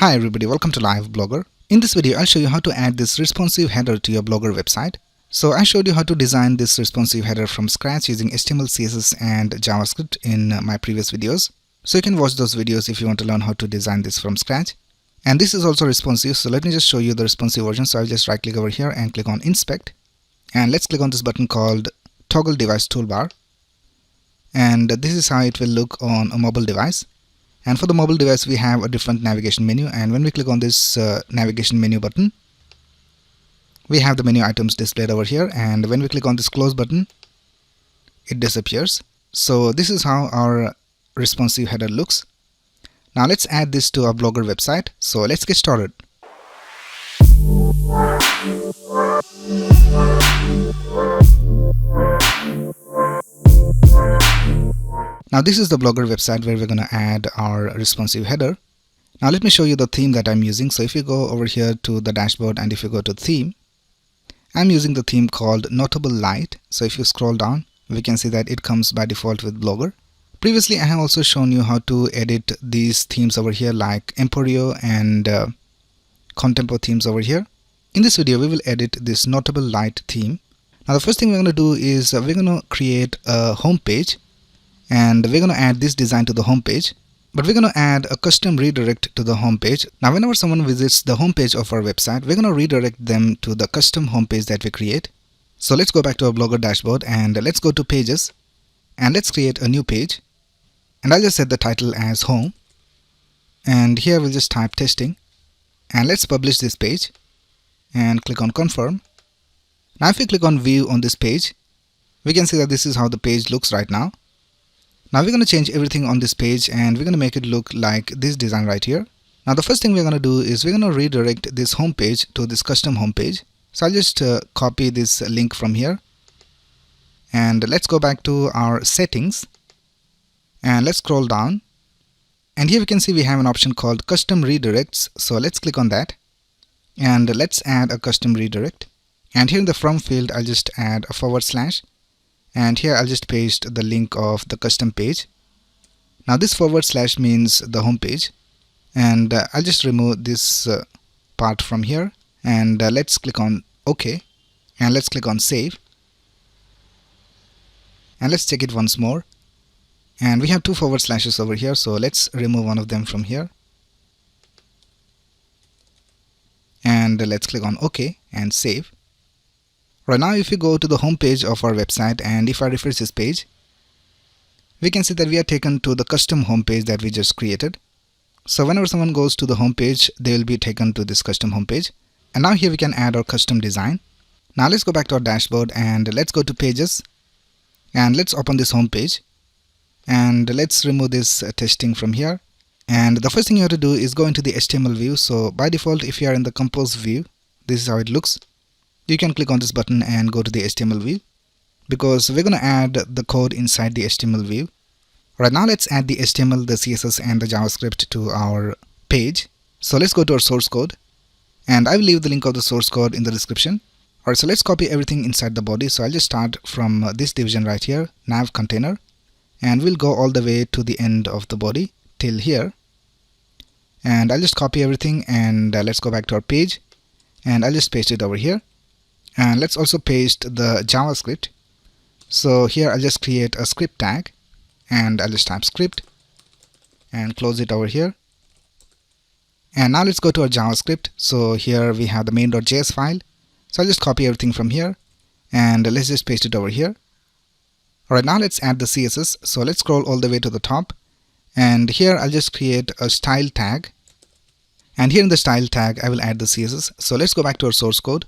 Hi everybody, welcome to Live Blogger. In this video, I'll show you how to add this responsive header to your Blogger website. So I showed you how to design this responsive header from scratch using HTML, CSS and JavaScript in my previous videos. So you can watch those videos if you want to learn how to design this from scratch. And this is also responsive, so let me just show you the responsive version. So I'll just right click over here and click on Inspect. And let's click on this button called Toggle Device Toolbar. And this is how it will look on a mobile device. And for the mobile device, we have a different navigation menu, and when we click on this navigation menu button, we have the menu items displayed over here, and when we click on this close button, it disappears. So this is how our responsive header looks. Now let's add this to our Blogger website. So let's get started. Now this is the Blogger website where we're going to add our responsive header. Now let me show you the theme that I'm using. So if you go over here to the dashboard and if you go to theme, I'm using the theme called Notable Light. So if you scroll down, we can see that it comes by default with Blogger. Previously I have also shown you how to edit these themes over here like Emporio and Contempo themes over here. In this video we will edit this Notable Light theme. Now the first thing we're going to do is we're going to create a home page. And we're going to add this design to the home page, but we're going to add a custom redirect to the home page. Now whenever someone visits the home page of our website, we're going to redirect them to the custom home page that we create. So let's go back to our Blogger dashboard and let's go to pages and let's create a new page, and I'll just set the title as home, and here we'll just type testing, and let's publish this page and click on confirm. Now if we click on view on this page, we can see that this is how the page looks right now. Now we're going to change everything on this page and we're going to make it look like this design right here. Now the first thing we're going to do is we're going to redirect this home page to this custom home page. So I'll just copy this link from here, and let's go back to our settings and let's scroll down, and here we can see we have an option called custom redirects. So let's click on that and let's add a custom redirect, and here in the from field I'll just add a /, and here I'll just paste the link of the custom page. Now this / means the home page, and I'll just remove this part from here, and let's click on OK, and let's click on save, and let's check it once more, and we have two / over here, so let's remove one of them from here, and let's click on OK and save. Right now if we go to the home page of our website and if I refresh this page, we can see that we are taken to the custom home page that we just created. So whenever someone goes to the home page, they will be taken to this custom home page. And now here we can add our custom design. Now let's go back to our dashboard and let's go to pages and let's open this home page, and let's remove this testing from here. And the first thing you have to do is go into the HTML view. So by default, if you are in the compose view, this is how it looks. You can click on this button and go to the HTML view, because we're going to add the code inside the HTML view. Right now let's add the HTML, the CSS and the JavaScript to our page. So let's go to our source code, and I will leave the link of the source code in the description. Alright, so let's copy everything inside the body. So I'll just start from this division right here, nav container, and we'll go all the way to the end of the body till here. And I'll just copy everything, and let's go back to our page, and I'll just paste it over here. And let's also paste the JavaScript. So here I'll just create a script tag, and I'll just type script and close it over here. And now let's go to our JavaScript. So here we have the main.js file. So I'll just copy everything from here and let's just paste it over here. Alright, now let's add the CSS. So let's scroll all the way to the top, and here I'll just create a style tag, and here in the style tag I will add the CSS. So let's go back to our source code.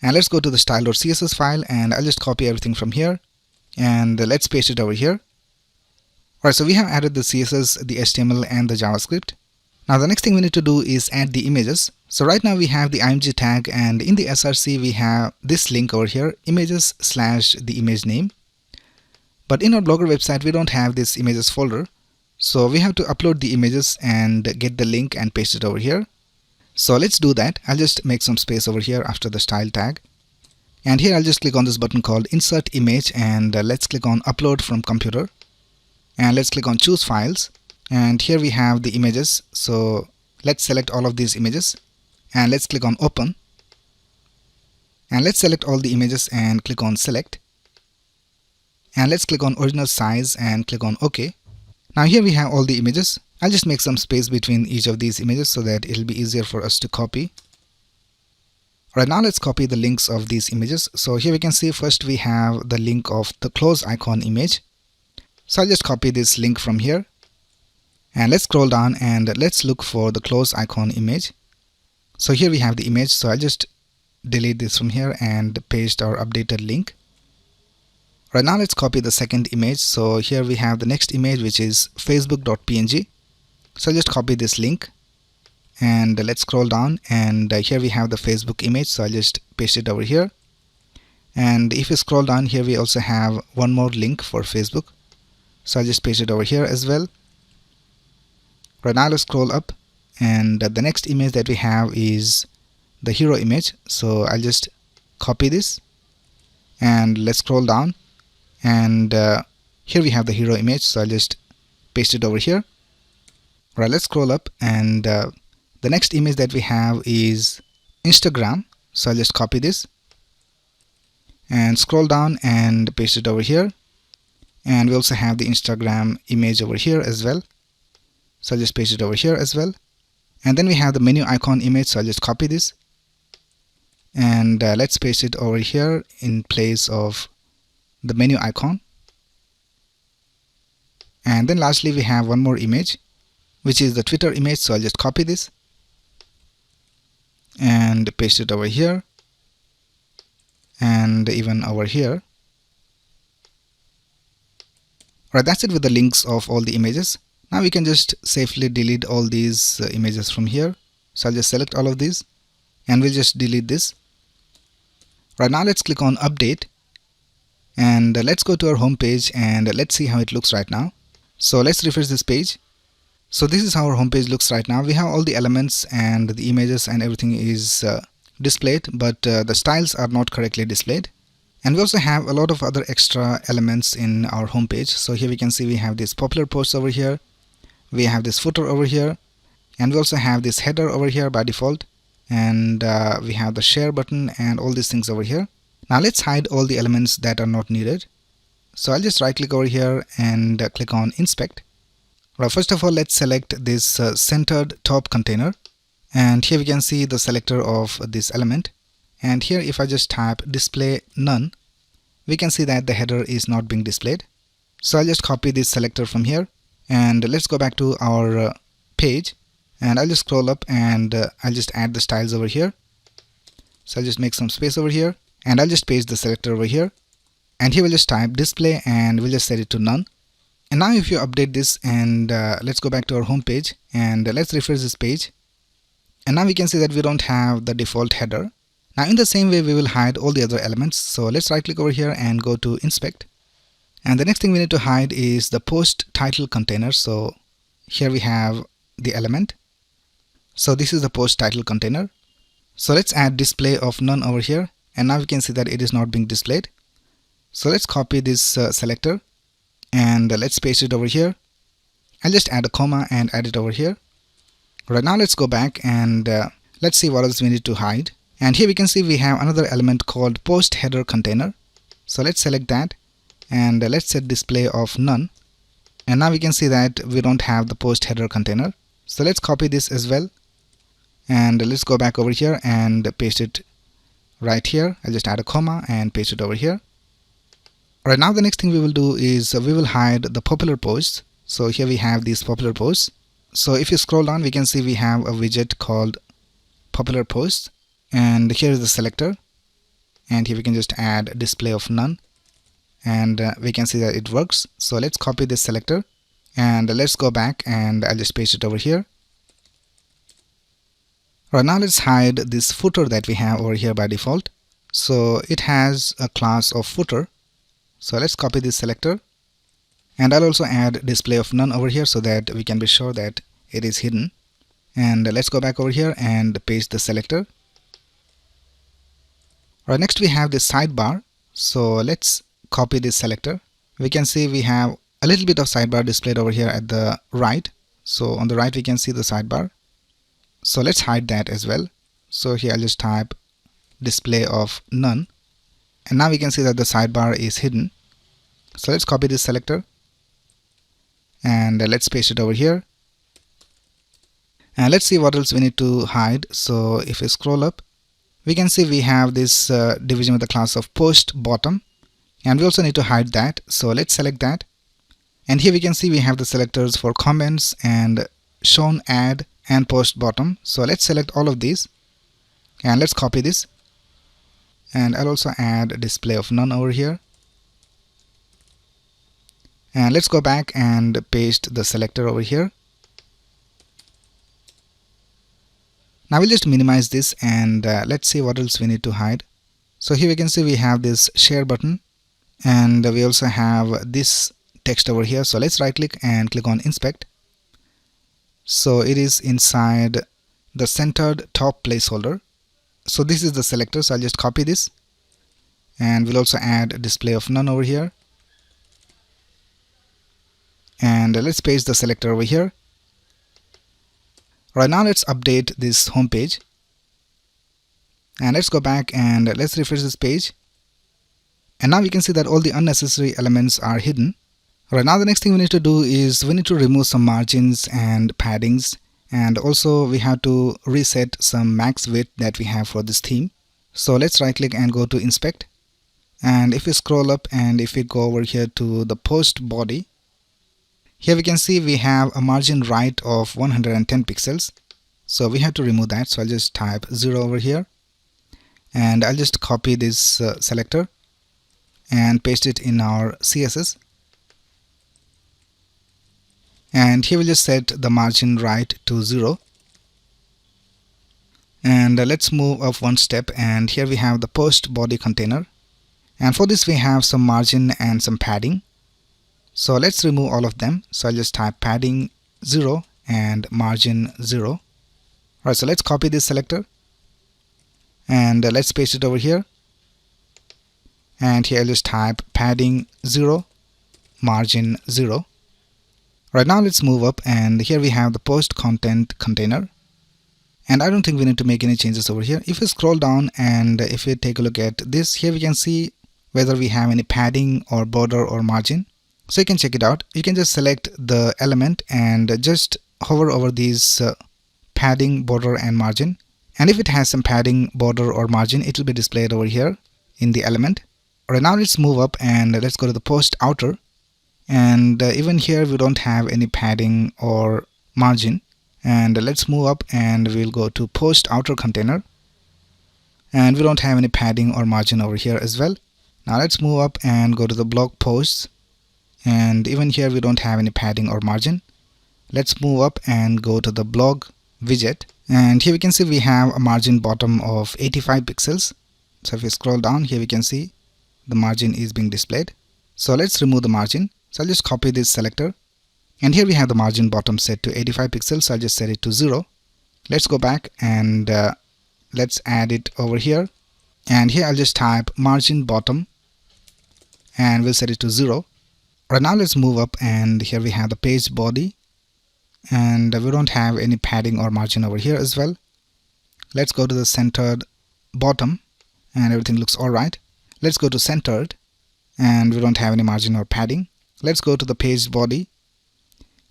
And let's go to the style.css file, and I'll just copy everything from here and let's paste it over here. Alright, so we have added the CSS, the HTML and the JavaScript. Now the next thing we need to do is add the images. So right now we have the img tag, and in the src we have this link over here, images / the image name. But in our Blogger website we don't have this images folder, so we have to upload the images and get the link and paste it over here. So let's do that. I'll just make some space over here after the style tag, and here I'll just click on this button called insert image, and let's click on upload from computer, and let's click on choose files, and here we have the images. So let's select all of these images and let's click on open, and let's select all the images and click on select, and let's click on original size and click on OK. Now here we have all the images. I'll just make some space between each of these images so that it'll be easier for us to copy. Right now let's copy the links of these images. So here we can see first we have the link of the close icon image. So I'll just copy this link from here, and let's scroll down and let's look for the close icon image. So here we have the image, so I'll just delete this from here and paste our updated link. Right now let's copy the second image. So here we have the next image, which is facebook.png. So I'll just copy this link and let's scroll down, and here we have the Facebook image, so I'll just paste it over here. And if you scroll down, here we also have one more link for Facebook, so I'll just paste it over here as well. Right now let's scroll up, and the next image that we have is the hero image, so I'll just copy this and let's scroll down, and here we have the hero image, so I'll just paste it over here. Right, let's scroll up, and the next image that we have is Instagram, so I'll just copy this and scroll down and paste it over here. And we also have the Instagram image over here as well, so I'll just paste it over here as well. And then we have the menu icon image, so I'll just copy this and let's paste it over here in place of the menu icon. And then lastly we have one more image, which is the Twitter image, so I'll just copy this and paste it over here and even over here. Alright, that's it with the links of all the images. Now we can just safely delete all these images from here. So I'll just select all of these and we'll just delete this. Right now let's click on update, and let's go to our home page and let's see how it looks right now. So let's refresh this page. So this is how our home page looks right now. We have all the elements and the images and everything is displayed, but the styles are not correctly displayed. And we also have a lot of other extra elements in our home page. So here we can see we have this popular posts over here, we have this footer over here, and we also have this header over here by default, and we have the share button and all these things over here. Now let's hide all the elements that are not needed. So I'll just right click over here and click on inspect. Right, first of all let's select this centered top container, and here we can see the selector of this element, and here if I just type display none, we can see that the header is not being displayed. So I'll just copy this selector from here, and let's go back to our page, and I'll just scroll up and I'll just add the styles over here. So I'll just make some space over here and I'll just paste the selector over here, and here we'll just type display and we'll just set it to none. And now if you update this, and let's go back to our home page and let's refresh this page, and now we can see that we don't have the default header. Now in the same way we will hide all the other elements. So let's right click over here and go to inspect, and the next thing we need to hide is the post title container. So here we have the element, so this is the post title container. So let's add display of none over here, and now we can see that it is not being displayed. So let's copy this selector and let's paste it over here. I'll just add a comma and add it over here. Right now let's go back and let's see what else we need to hide. And here we can see we have another element called post header container. So let's select that and let's set display of none. And now we can see that we don't have the post header container. So let's copy this as well, and let's go back over here and paste it right here. I'll just add a comma and paste it over here. Right now the next thing we will do is we will hide the popular posts. So here we have these popular posts. So if you scroll down, we can see we have a widget called popular posts, and here is the selector, and here we can just add display of none, and we can see that it works. So let's copy this selector and let's go back and I'll just paste it over here. Right now let's hide this footer that we have over here by default. So it has a class of footer. So let's copy this selector, and I'll also add display of none over here so that we can be sure that it is hidden. And let's go back over here and paste the selector. Right, next we have this sidebar. So let's copy this selector. We can see we have a little bit of sidebar displayed over here at the right. So on the right we can see the sidebar. So let's hide that as well. So here I'll just type display of none, and now we can see that the sidebar is hidden. So let's copy this selector and let's paste it over here, and let's see what else we need to hide. So if we scroll up, we can see we have this division with the class of post bottom, and we also need to hide that. So let's select that, and here we can see we have the selectors for comments and shown add and post bottom. So let's select all of these and let's copy this, and I'll also add display of none over here, and let's go back and paste the selector over here. Now we'll just minimize this and let's see what else we need to hide. So here we can see we have this share button, and we also have this text over here. So let's right click and click on inspect. So it is inside the centered top placeholder. So this is the selector, so I'll just copy this, and we'll also add display of none over here, and let's paste the selector over here. Right now let's update this home page, and let's go back and let's refresh this page, and now we can see that all the unnecessary elements are hidden. Right now the next thing we need to do is we need to remove some margins and paddings, and also we have to reset some max width that we have for this theme. So let's right click and go to inspect, and if we scroll up and if we go over here to the post body, here we can see we have a margin right of 110 pixels. So we have to remove that. So I'll just type 0 over here, and I'll just copy this selector and paste it in our CSS, and here we'll just set the margin right to 0, and let's move up one step, and here we have the post body container, and for this we have some margin and some padding. So let's remove all of them. So I'll just type padding 0 and margin 0. Alright, so let's copy this selector and let's paste it over here, and here I'll just type padding 0 margin 0. Right now let's move up, and here we have the post content container, and I don't think we need to make any changes over here. If we scroll down and if we take a look at this, here we can see whether we have any padding or border or margin. So you can check it out. You can just select the element and just hover over these padding, border and margin, and if it has some padding, border or margin, it will be displayed over here in the element. Alright, now let's move up and let's go to the post outer, and even here we don't have any padding or margin, and let's move up and we'll go to post outer container, and we don't have any padding or margin over here as well. Now let's move up and go to the blog posts, and even here we don't have any padding or margin. Let's move up and go to the blog widget, and here we can see we have a margin bottom of 85 pixels. So if we scroll down, here we can see the margin is being displayed. So let's remove the margin. So I'll just copy this selector, and here we have the margin bottom set to 85 pixels. So I'll just set it to 0. Let's go back and let's add it over here, and here I'll just type margin bottom and we'll set it to 0. Right now let's move up, and here we have the page body, and we don't have any padding or margin over here as well. Let's go to the centered bottom, and everything looks alright. Let's go to centered, and we don't have any margin or padding. Let's go to the page body,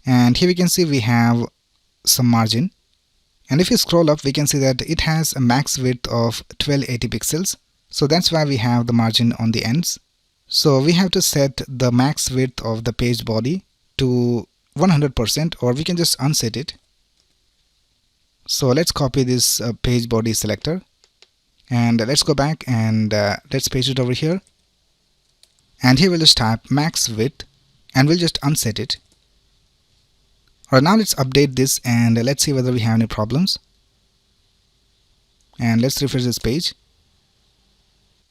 and here we can see we have some margin, and if you scroll up we can see that it has a max width of 1280 pixels. So that's why we have the margin on the ends. So we have to set the max width of the page body to 100%, or we can just unset it. So let's copy this page body selector, and let's go back and let's paste it over here, and here we'll just type max width and we'll just unset it. Alright, now let's update this and let's see whether we have any problems, and let's refresh this page.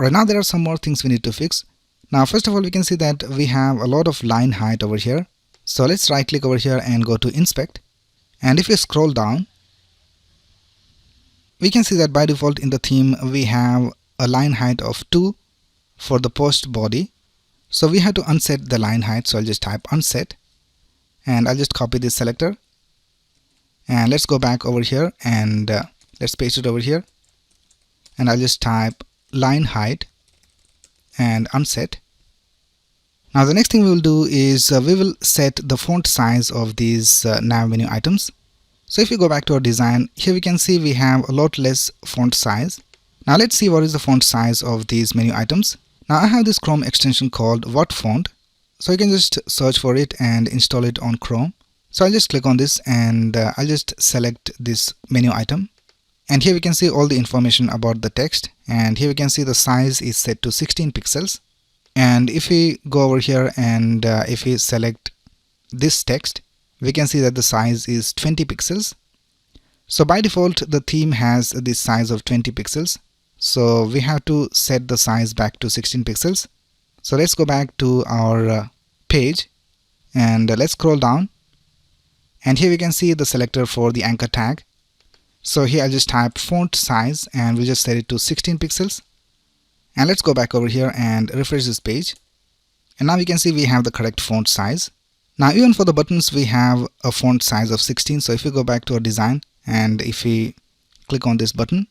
Right now there are some more things we need to fix. Now first of all, we can see that we have a lot of line height over here. So let's right click over here and go to inspect, and if we scroll down, we can see that by default in the theme we have a line height of 2 for the post body. So we have to unset the line height. So I'll just type unset, and I'll just copy this selector, And let's go back over here and let's paste it over here, and I'll just type line height and unset. Now the next thing we will do is we will set the font size of these nav menu items. So if you go back to our design, here we can see we have a lot less font size. Now let's see what is the font size of these menu items. Now I have this Chrome extension called WhatFont. So you can just search for it and install it on Chrome. So I'll just click on this and I'll just select this menu item. And here we can see all the information about the text, and here we can see the size is set to 16 pixels. And if we go over here and if we select this text, we can see that the size is 20 pixels. So by default the theme has this size of 20 pixels. So we have to set the size back to 16 pixels. So let's go back to our page and let's scroll down. And here we can see the selector for the anchor tag. So here I'll just type font size and we'll just set it to 16 pixels. And let's go back over here and refresh this page. And now we can see we have the correct font size. Now even for the buttons we have a font size of 16. So if we go back to our design and if we click on this button,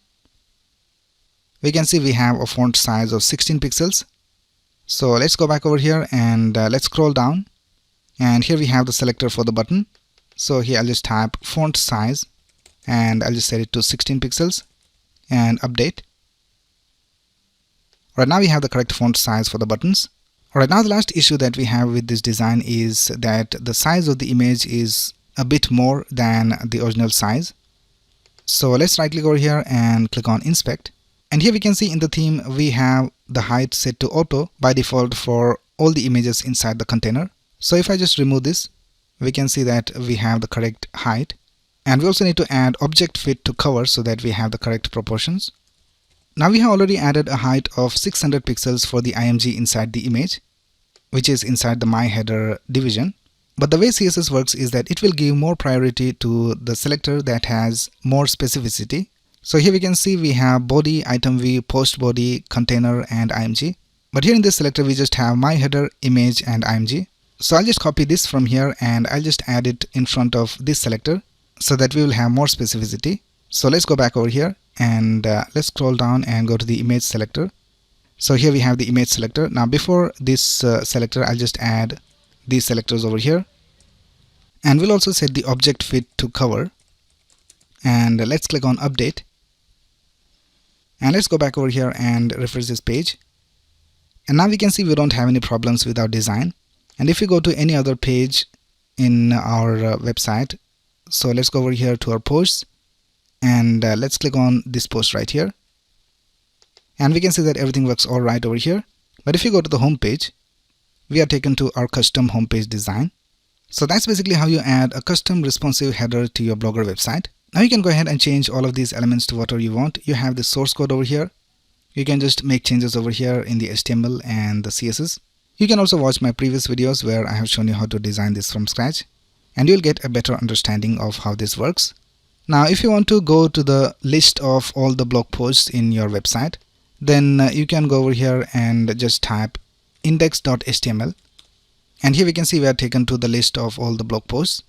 we can see we have a font size of 16 pixels. So let's go back over here and let's scroll down. And here we have the selector for the button. So here I'll just type font size and I'll just set it to 16 pixels and update. Right now we have the correct font size for the buttons. Right now the last issue that we have with this design is that the size of the image is a bit more than the original size. So let's right click over here and click on inspect. And here we can see in the theme we have the height set to auto by default for all the images inside the container. So if I just remove this, we can see that we have the correct height. And we also need to add object fit to cover so that we have the correct proportions. Now we have already added a height of 600 pixels for the IMG inside the image, which is inside the My Header division. But the way CSS works is that it will give more priority to the selector that has more specificity. So here we can see we have body, item view, post body, container and IMG. But here in this selector we just have My Header, image and IMG. So I'll just copy this from here and I'll just add it in front of this selector, so that we will have more specificity. So let's go back over here and let's scroll down and go to the image selector. So here we have the image selector. Now before this selector, I'll just add these selectors over here, and we'll also set the object fit to cover. And let's click on update. And let's go back over here and refresh this page. And now we can see we don't have any problems with our design. And if we go to any other page in our website, so let's go over here to our posts and let's click on this post right here. And we can see that everything works all right over here. But if you go to the home page, we are taken to our custom homepage design. So that's basically how you add a custom responsive header to your Blogger website. Now you can go ahead and change all of these elements to whatever you want. You have the source code over here. You can just make changes over here in the HTML and the CSS. You can also watch my previous videos where I have shown you how to design this from scratch, and you'll get a better understanding of how this works. Now if you want to go to the list of all the blog posts in your website, then you can go over here and just type index.html, and here we can see we are taken to the list of all the blog posts.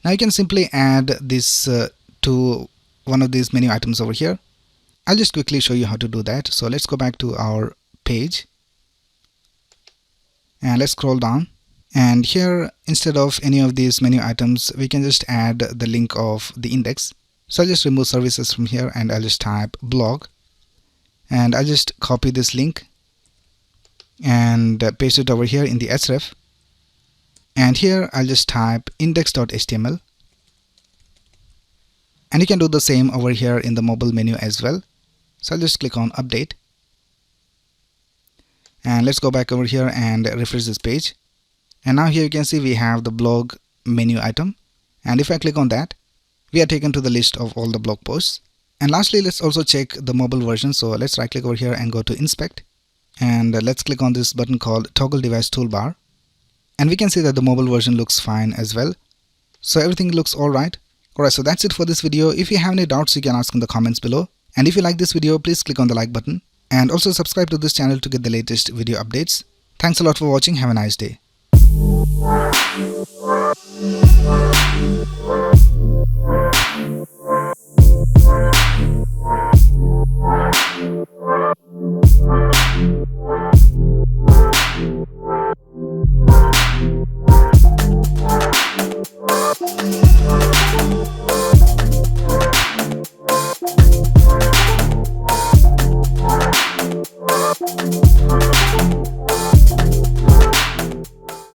Now you can simply add this to one of these menu items over here. I'll just quickly show you how to do that. So let's go back to our page and let's scroll down. And here, instead of any of these menu items, we can just add the link of the index. So I'll just remove services from here and I'll just type blog. And I'll just copy this link and paste it over here in the href. And here I'll just type index.html. And you can do the same over here in the mobile menu as well. So I'll just click on update. And let's go back over here and refresh this page. And now here you can see we have the blog menu item, and if I click on that, we are taken to the list of all the blog posts. And lastly, let's also check the mobile version. So let's right click over here and go to inspect, and let's click on this button called toggle device toolbar, and we can see that the mobile version looks fine as well. So everything looks alright. Alright, so that's it for this video. If you have any doubts, you can ask in the comments below, and if you like this video, please click on the like button and also subscribe to this channel to get the latest video updates. Thanks a lot for watching. Have a nice day.